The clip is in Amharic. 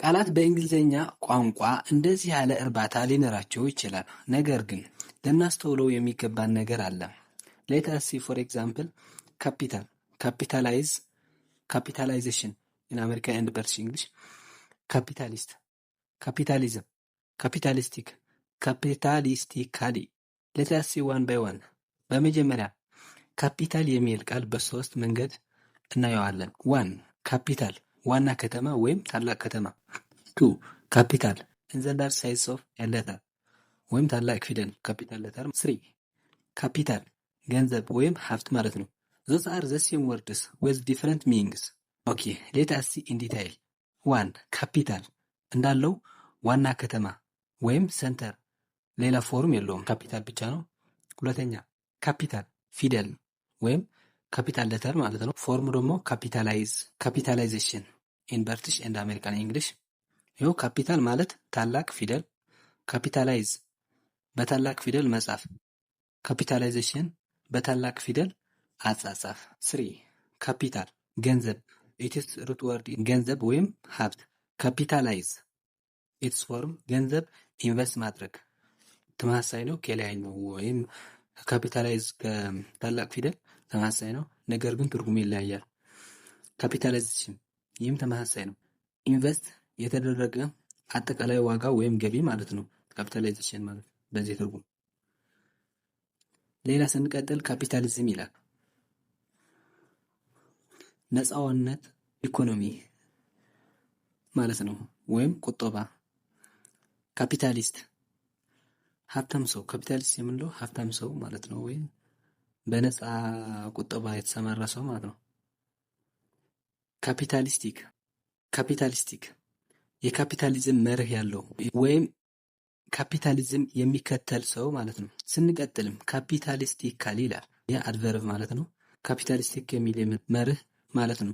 ቃላት በእንግሊዝኛ ቋንቋ እንደዚህ ያለ እርባታ ሊኖራቸው ይችላል። ነገር ግን ልናስተውለው የሚገባን ነገር አለ። Let us see for example capital, capitalize, capitalization in American and British English, capitalist, capitalism, capitalistic, capitalistically. Let us see one by one. በመጀመሪያ ካፒታል የሚል ቃል በሶስት መንገድ እናየዋለን። 1 ካፒታል ዋና ከተማ ወይም ታላቅ ከተማ። 2 ካፒታል in the large size of a letter ወይም ታላቅ ፊደል ካፒታል letter። 3 ካፒታል ገንዘብ ወይም ሀብት ማለት ነው። Those are the same words with different meanings. Okay, let us see in detail. 1 ካፒታል እንዳለው ዋና ከተማ ወይም ሴንተር፣ ሌላ ፎርም የለውም፣ ካፒታል ብቻ ነው። ሁለተኛ ካፒታል ፊደል ወይም ካፒታል ሌተር ማለት ነው። ፎርሙ ደግሞ ካፒታላይዝ፣ ካፒታላይዜሽን ኢን ብሪቲሽ ኤንድ አሜሪካን እንግሊሽ። ይኸው ካፒታል ማለት ታላቅ ፊደል፣ ካፒታላይዝ በታላቅ ፊደል መጻፍ፣ ካፒታላይዜሽን በታላቅ ፊደል አጻጻፍ። 3 ካፒታል ገንዘብ፣ ኢትስ ሩት ወርድ ገንዘብ ወይም ሀብት። ካፒታላይዝ ኢትስ ፎርም ገንዘብ ኢንቨስት ማድረግ፣ ተመሳሳይ ነው ከላይኛው ወይም ካፒታላይዝ ከታላቅ ፊደል ተመሳሳይ ነው፣ ነገር ግን ትርጉሙ ይለያያል። ካፒታላይዜሽን ይህም ተመሳሳይ ነው። ኢንቨስት የተደረገ አጠቃላይ ዋጋ ወይም ገቢ ማለት ነው። ካፒታላይዜሽን ማለት በዚህ ትርጉም። ሌላ ስንቀጥል ካፒታሊዝም ይላል። ነፃነት ኢኮኖሚ ማለት ነው ወይም ቁጠባ። ካፒታሊስት ሀብታም ሰው፣ ካፒታሊስት የምንለው ሀብታም ሰው ማለት ነው፣ ወይም በነፃ ቁጠባ የተሰማራ ሰው ማለት ነው። ካፒታሊስቲክ፣ ካፒታሊስቲክ የካፒታሊዝም መርህ ያለው ወይም ካፒታሊዝም የሚከተል ሰው ማለት ነው። ስንቀጥልም ካፒታሊስቲካሊ ይላል። ይህ አድቨርብ ማለት ነው። ካፒታሊስቲክ የሚል መርህ ማለት ነው።